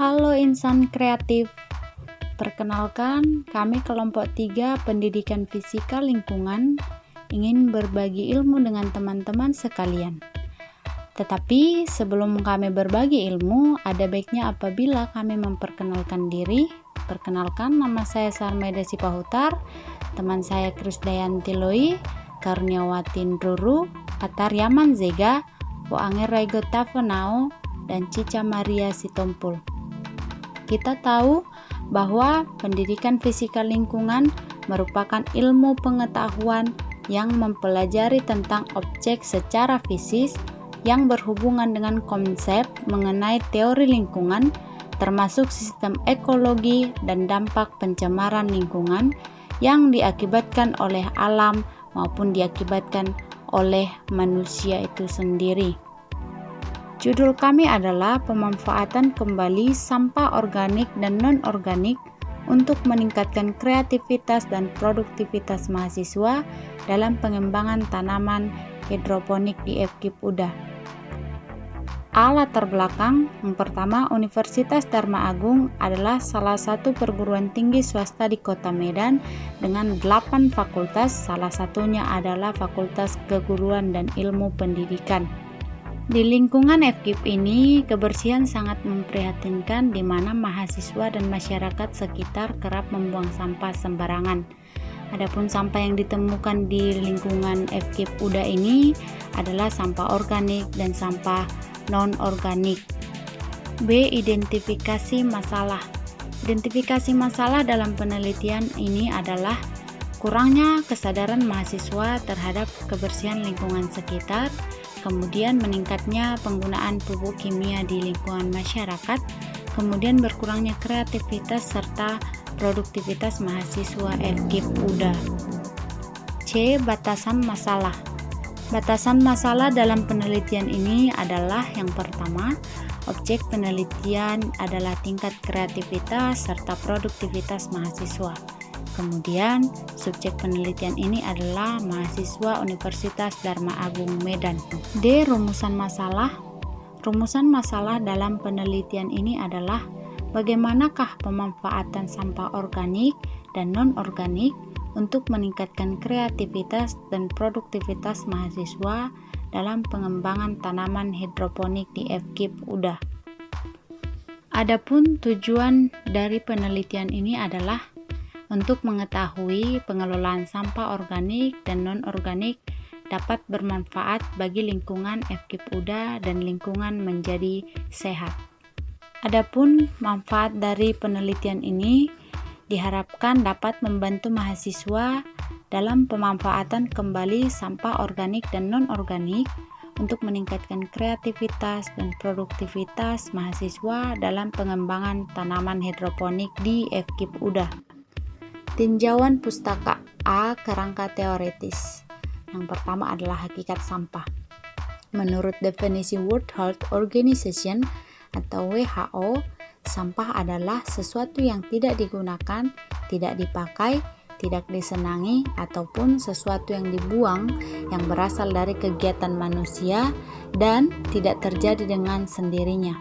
Halo insan kreatif, perkenalkan kami kelompok 3 Pendidikan Fisika Lingkungan ingin berbagi ilmu dengan teman-teman sekalian. Tetapi sebelum kami berbagi ilmu, ada baiknya apabila kami memperkenalkan diri. Perkenalkan, nama saya Sarmeda Sipahutar, teman saya Krisdayanti Loi, Karniawatin Ruru, Ataryaman Zega, Woanger Raigo Tafanao, dan Cica Maria Sitompul. Kita tahu bahwa pendidikan fisika lingkungan merupakan ilmu pengetahuan yang mempelajari tentang objek secara fisis yang berhubungan dengan konsep mengenai teori lingkungan, termasuk sistem ekologi dan dampak pencemaran lingkungan yang diakibatkan oleh alam maupun diakibatkan oleh manusia itu sendiri. Judul kami adalah pemanfaatan kembali sampah organik dan non-organik untuk meningkatkan kreativitas dan produktivitas mahasiswa dalam pengembangan tanaman hidroponik di FKIP UDA. Latar belakang, yang pertama, Universitas Dharma Agung adalah salah satu perguruan tinggi swasta di Kota Medan dengan 8 fakultas, salah satunya adalah Fakultas Keguruan dan Ilmu Pendidikan. Di lingkungan FKIP ini, kebersihan sangat memprihatinkan di mana mahasiswa dan masyarakat sekitar kerap membuang sampah sembarangan. Adapun sampah yang ditemukan di lingkungan FKIP UDA ini adalah sampah organik dan sampah non-organik. B. Identifikasi masalah. Identifikasi masalah dalam penelitian ini adalah kurangnya kesadaran mahasiswa terhadap kebersihan lingkungan sekitar, kemudian meningkatnya penggunaan pupuk kimia di lingkungan masyarakat, kemudian berkurangnya kreativitas serta produktivitas mahasiswa FKIP UDA. C. Batasan masalah. Batasan masalah dalam penelitian ini adalah yang pertama, objek penelitian adalah tingkat kreativitas serta produktivitas mahasiswa. Kemudian, subjek penelitian ini adalah mahasiswa Universitas Dharma Agung Medan. D. Rumusan masalah. Rumusan masalah dalam penelitian ini adalah bagaimanakah pemanfaatan sampah organik dan non-organik untuk meningkatkan kreativitas dan produktivitas mahasiswa dalam pengembangan tanaman hidroponik di FKIP UDA. Adapun tujuan dari penelitian ini adalah untuk mengetahui pengelolaan sampah organik dan non-organik dapat bermanfaat bagi lingkungan FKIP UDA dan lingkungan menjadi sehat. Adapun manfaat dari penelitian ini diharapkan dapat membantu mahasiswa dalam pemanfaatan kembali sampah organik dan non-organik untuk meningkatkan kreativitas dan produktivitas mahasiswa dalam pengembangan tanaman hidroponik di FKIP UDA. Tinjauan pustaka. A. Kerangka teoritis. Yang pertama adalah hakikat sampah. Menurut definisi World Health Organization atau WHO, sampah adalah sesuatu yang tidak digunakan, tidak dipakai, tidak disenangi, ataupun sesuatu yang dibuang yang berasal dari kegiatan manusia dan tidak terjadi dengan sendirinya.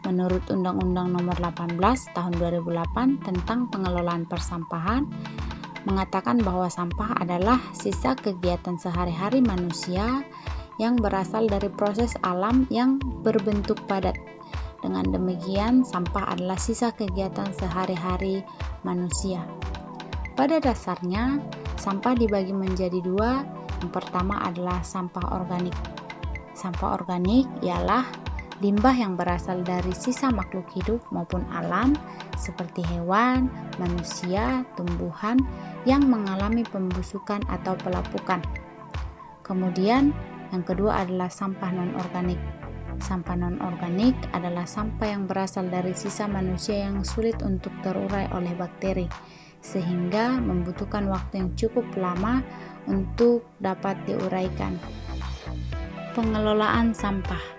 Menurut Undang-Undang Nomor 18 Tahun 2008 tentang pengelolaan persampahan, mengatakan bahwa sampah adalah sisa kegiatan sehari-hari manusia yang berasal dari proses alam yang berbentuk padat. Dengan demikian, sampah adalah sisa kegiatan sehari-hari manusia. Pada dasarnya, sampah dibagi menjadi dua. Yang pertama adalah sampah organik. Sampah organik ialah limbah yang berasal dari sisa makhluk hidup maupun alam seperti hewan, manusia, tumbuhan yang mengalami pembusukan atau pelapukan. Kemudian yang kedua adalah sampah non-organik. Sampah non-organik adalah sampah yang berasal dari sisa manusia yang sulit untuk terurai oleh bakteri, sehingga membutuhkan waktu yang cukup lama untuk dapat diuraikan. Pengelolaan sampah.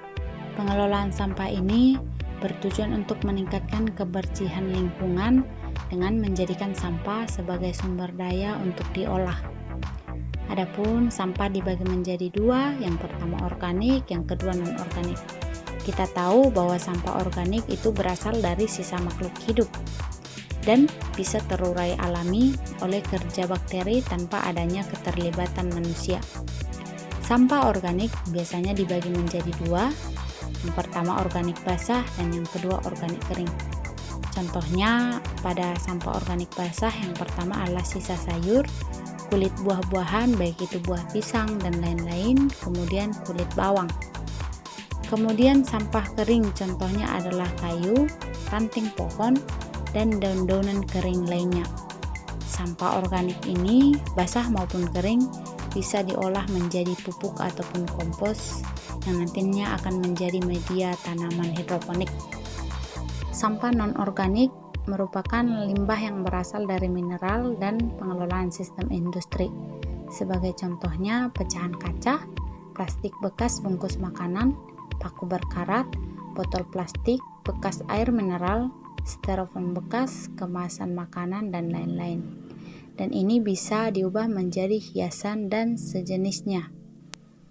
Pengelolaan sampah ini bertujuan untuk meningkatkan kebersihan lingkungan dengan menjadikan sampah sebagai sumber daya untuk diolah. Adapun sampah dibagi menjadi dua, yang pertama organik, yang kedua non-organik. Kita tahu bahwa sampah organik itu berasal dari sisa makhluk hidup dan bisa terurai alami oleh kerja bakteri tanpa adanya keterlibatan manusia. Sampah organik biasanya dibagi menjadi dua, yang pertama organik basah dan yang kedua organik kering. Contohnya pada sampah organik basah yang pertama adalah sisa sayur, kulit buah-buahan baik itu buah pisang dan lain-lain, kemudian kulit bawang. Kemudian sampah kering contohnya adalah kayu, ranting pohon, dan daun-daunan kering lainnya. Sampah organik ini, basah maupun kering, bisa diolah menjadi pupuk ataupun kompos yang nantinya akan menjadi media tanaman hidroponik. Sampah non-organik merupakan limbah yang berasal dari mineral dan pengelolaan sistem industri. Sebagai contohnya, pecahan kaca, plastik bekas bungkus makanan, paku berkarat, botol plastik, bekas air mineral, styrofoam bekas, kemasan makanan, dan lain-lain. Dan ini bisa diubah menjadi hiasan dan sejenisnya.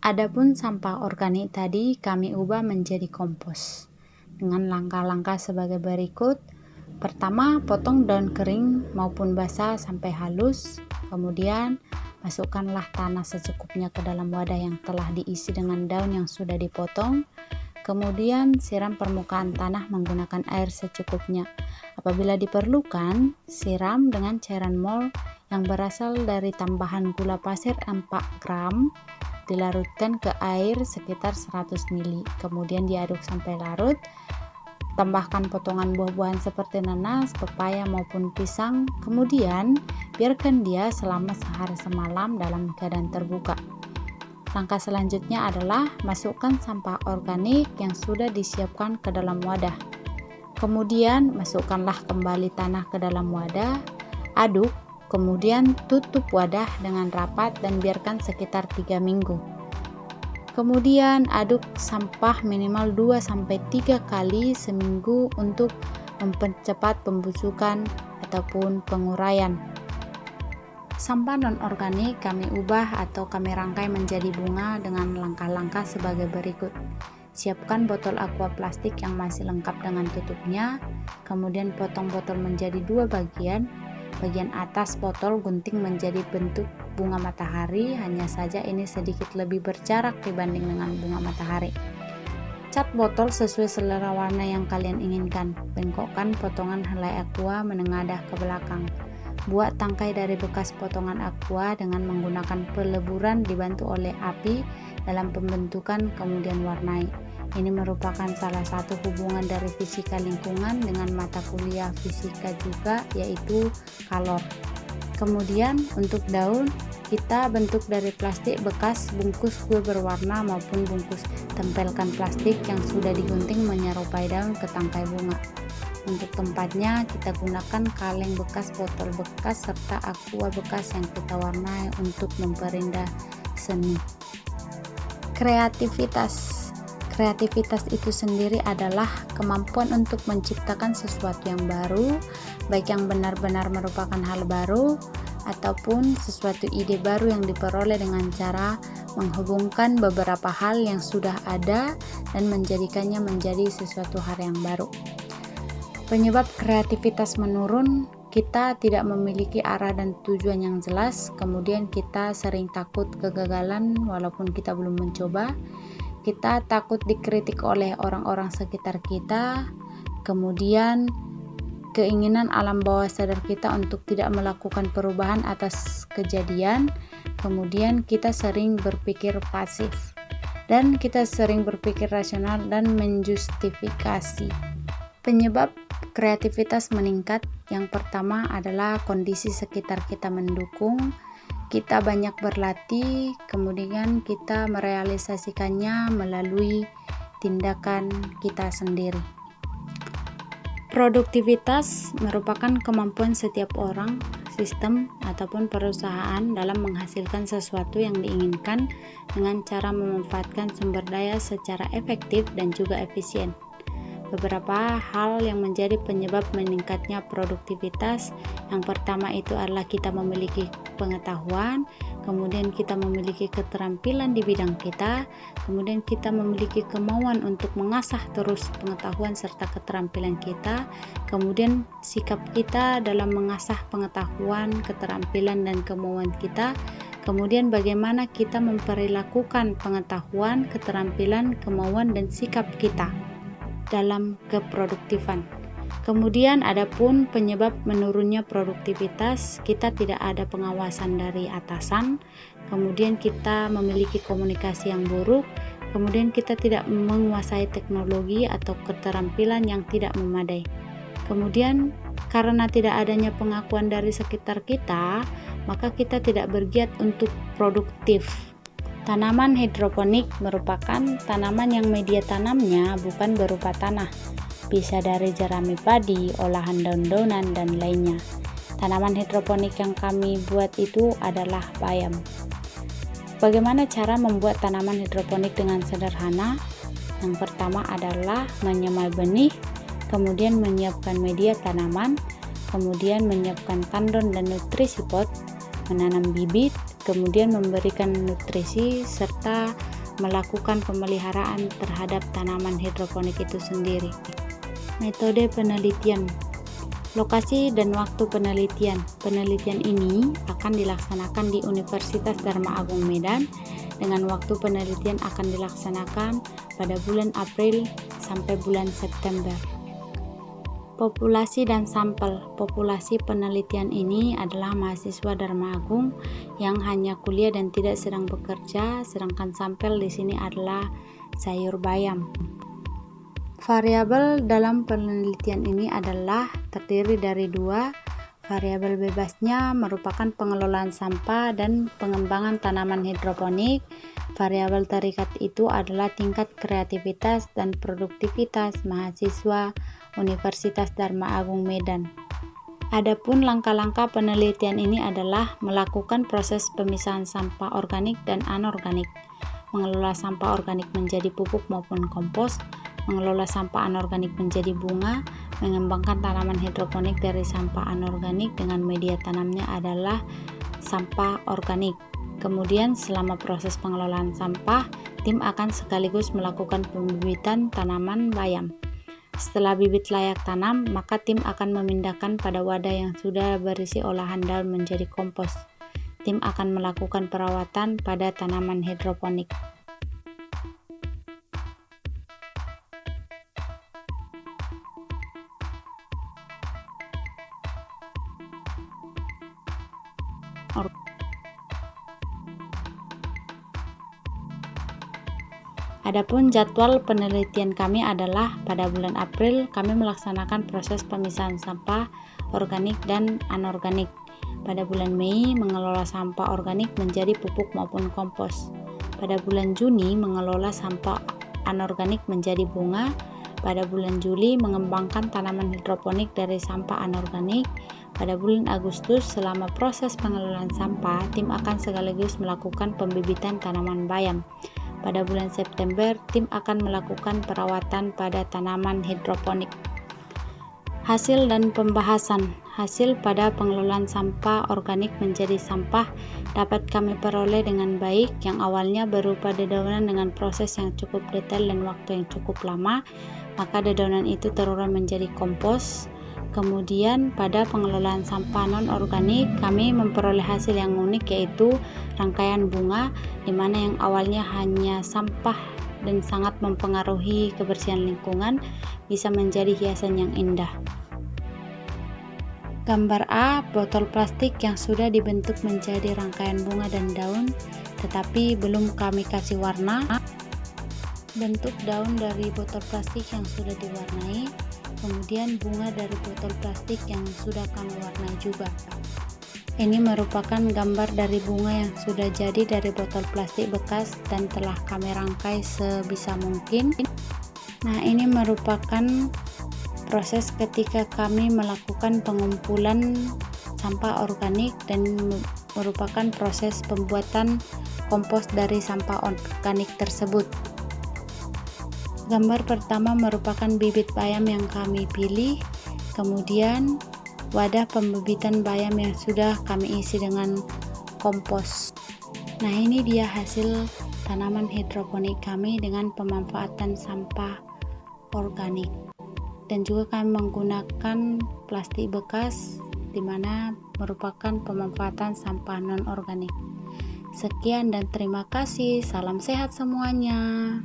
Adapun sampah organik tadi kami ubah menjadi kompos dengan langkah-langkah sebagai berikut. Pertama, potong daun kering maupun basah sampai halus. Kemudian, masukkanlah tanah secukupnya ke dalam wadah yang telah diisi dengan daun yang sudah dipotong. Kemudian siram permukaan tanah menggunakan air secukupnya. Apabila diperlukan, siram dengan cairan mol yang berasal dari tambahan gula pasir 4 gram, dilarutkan ke air sekitar 100 ml. Kemudian diaduk sampai larut. Tambahkan potongan buah-buahan seperti nanas, pepaya maupun pisang. Kemudian biarkan dia selama sehari semalam dalam keadaan terbuka. Langkah selanjutnya adalah masukkan sampah organik yang sudah disiapkan ke dalam wadah. Kemudian masukkanlah kembali tanah ke dalam wadah, aduk, kemudian tutup wadah dengan rapat dan biarkan sekitar 3 minggu. Kemudian aduk sampah minimal 2-3 kali seminggu untuk mempercepat pembusukan ataupun penguraian. Sampah non-organik kami ubah atau kami rangkai menjadi bunga dengan langkah-langkah sebagai berikut. Siapkan botol aqua plastik yang masih lengkap dengan tutupnya, kemudian potong botol menjadi 2 bagian. Bagian atas botol gunting menjadi bentuk bunga matahari, hanya saja ini sedikit lebih berjarak dibanding dengan bunga matahari. Cat botol sesuai selera warna yang kalian inginkan. Bengkokkan potongan helai aqua menengadah ke belakang. Buat tangkai dari bekas potongan aqua dengan menggunakan peleburan dibantu oleh api dalam pembentukan kemudian warnai. Ini merupakan salah satu hubungan dari fisika lingkungan dengan mata kuliah fisika juga, yaitu kalor. Kemudian untuk daun, kita bentuk dari plastik bekas bungkus kue berwarna maupun bungkus. Tempelkan plastik yang sudah digunting menyerupai daun ke tangkai bunga. Untuk tempatnya kita gunakan kaleng bekas, botol bekas, serta aqua bekas yang kita warnai untuk memperindah seni. Kreativitas itu sendiri adalah kemampuan untuk menciptakan sesuatu yang baru, baik yang benar-benar merupakan hal baru ataupun sesuatu ide baru yang diperoleh dengan cara menghubungkan beberapa hal yang sudah ada dan menjadikannya menjadi sesuatu hal yang baru. Penyebab kreativitas menurun, kita tidak memiliki arah dan tujuan yang jelas, kemudian kita sering takut kegagalan walaupun kita belum mencoba, kita takut dikritik oleh orang-orang sekitar kita, kemudian keinginan alam bawah sadar kita untuk tidak melakukan perubahan atas kejadian, kemudian kita sering berpikir pasif, dan kita sering berpikir rasional dan menjustifikasi. Penyebab kreativitas meningkat, yang pertama adalah kondisi sekitar kita mendukung, kita banyak berlatih, kemudian kita merealisasikannya melalui tindakan kita sendiri. Produktivitas merupakan kemampuan setiap orang, sistem, ataupun perusahaan dalam menghasilkan sesuatu yang diinginkan dengan cara memanfaatkan sumber daya secara efektif dan juga efisien. Beberapa hal yang menjadi penyebab meningkatnya produktivitas, yang pertama itu adalah kita memiliki pengetahuan, kemudian kita memiliki keterampilan di bidang kita, kemudian kita memiliki kemauan untuk mengasah terus pengetahuan serta keterampilan kita, kemudian sikap kita dalam mengasah pengetahuan, keterampilan, dan kemauan kita, kemudian bagaimana kita memperlakukan pengetahuan, keterampilan, kemauan, dan sikap kita dalam keproduktifan. Kemudian adapun penyebab menurunnya produktivitas, kita tidak ada pengawasan dari atasan, kemudian kita memiliki komunikasi yang buruk, kemudian kita tidak menguasai teknologi atau keterampilan yang tidak memadai. Kemudian karena tidak adanya pengakuan dari sekitar kita, maka kita tidak bergiat untuk produktif. Tanaman hidroponik merupakan tanaman yang media tanamnya bukan berupa tanah, bisa dari jerami padi, olahan daun-daunan, dan lainnya. Tanaman hidroponik yang kami buat itu adalah bayam. Bagaimana cara membuat tanaman hidroponik dengan sederhana? Yang pertama adalah menyemai benih, kemudian menyiapkan media tanaman, kemudian menyiapkan tandon dan nutrisi pot, menanam bibit, kemudian memberikan nutrisi, serta melakukan pemeliharaan terhadap tanaman hidroponik itu sendiri. Metode penelitian, lokasi dan waktu penelitian. Penelitian ini akan dilaksanakan di Universitas Dharma Agung Medan dengan waktu penelitian akan dilaksanakan pada bulan April sampai bulan September. Populasi dan sampel. Populasi penelitian ini adalah mahasiswa Dharma Agung yang hanya kuliah dan tidak sedang bekerja, sedangkan sampel di sini adalah sayur bayam. Variabel dalam penelitian ini adalah terdiri dari dua. Variabel bebasnya merupakan pengelolaan sampah dan pengembangan tanaman hidroponik. Variabel terikat itu adalah tingkat kreativitas dan produktivitas mahasiswa Universitas Dharma Agung Medan. Adapun langkah-langkah penelitian ini adalah melakukan proses pemisahan sampah organik dan anorganik, mengelola sampah organik menjadi pupuk maupun kompos, mengelola sampah anorganik menjadi bunga, mengembangkan tanaman hidroponik dari sampah anorganik dengan media tanamnya adalah sampah organik. Kemudian selama proses pengelolaan sampah, tim akan sekaligus melakukan pembibitan tanaman bayam. Setelah bibit layak tanam, maka tim akan memindahkan pada wadah yang sudah berisi olahan daun menjadi kompos. Tim akan melakukan perawatan pada tanaman hidroponik. Adapun jadwal penelitian kami adalah pada bulan April kami melaksanakan proses pemisahan sampah organik dan anorganik. Pada bulan Mei mengelola sampah organik menjadi pupuk maupun kompos. Pada bulan Juni mengelola sampah anorganik menjadi bunga. Pada bulan Juli mengembangkan tanaman hidroponik dari sampah anorganik. Pada bulan Agustus selama proses pengelolaan sampah, tim akan sekaligus melakukan pembibitan tanaman bayam. Pada bulan September, tim akan melakukan perawatan pada tanaman hidroponik. Hasil dan pembahasan. Hasil pada pengelolaan sampah organik menjadi sampah dapat kami peroleh dengan baik, yang awalnya berupa dedaunan dengan proses yang cukup detail dan waktu yang cukup lama, maka dedaunan itu terurai menjadi kompos. Kemudian pada pengelolaan sampah non-organik kami memperoleh hasil yang unik, yaitu rangkaian bunga, di mana yang awalnya hanya sampah dan sangat mempengaruhi kebersihan lingkungan bisa menjadi hiasan yang indah. Gambar A, botol plastik yang sudah dibentuk menjadi rangkaian bunga dan daun, tetapi belum kami kasih warna. Bentuk daun dari botol plastik yang sudah diwarnai, kemudian bunga dari botol plastik yang sudah kami warnai juga. Ini merupakan gambar dari bunga yang sudah jadi dari botol plastik bekas dan telah kami rangkai sebisa mungkin. Nah, ini merupakan proses ketika kami melakukan pengumpulan sampah organik dan merupakan proses pembuatan kompos dari sampah organik tersebut. Gambar pertama merupakan bibit bayam yang kami pilih, kemudian wadah pembibitan bayam yang sudah kami isi dengan kompos. Nah, ini dia hasil tanaman hidroponik kami dengan pemanfaatan sampah organik. Dan juga kami menggunakan plastik bekas, di mana merupakan pemanfaatan sampah non-organik. Sekian dan terima kasih. Salam sehat semuanya.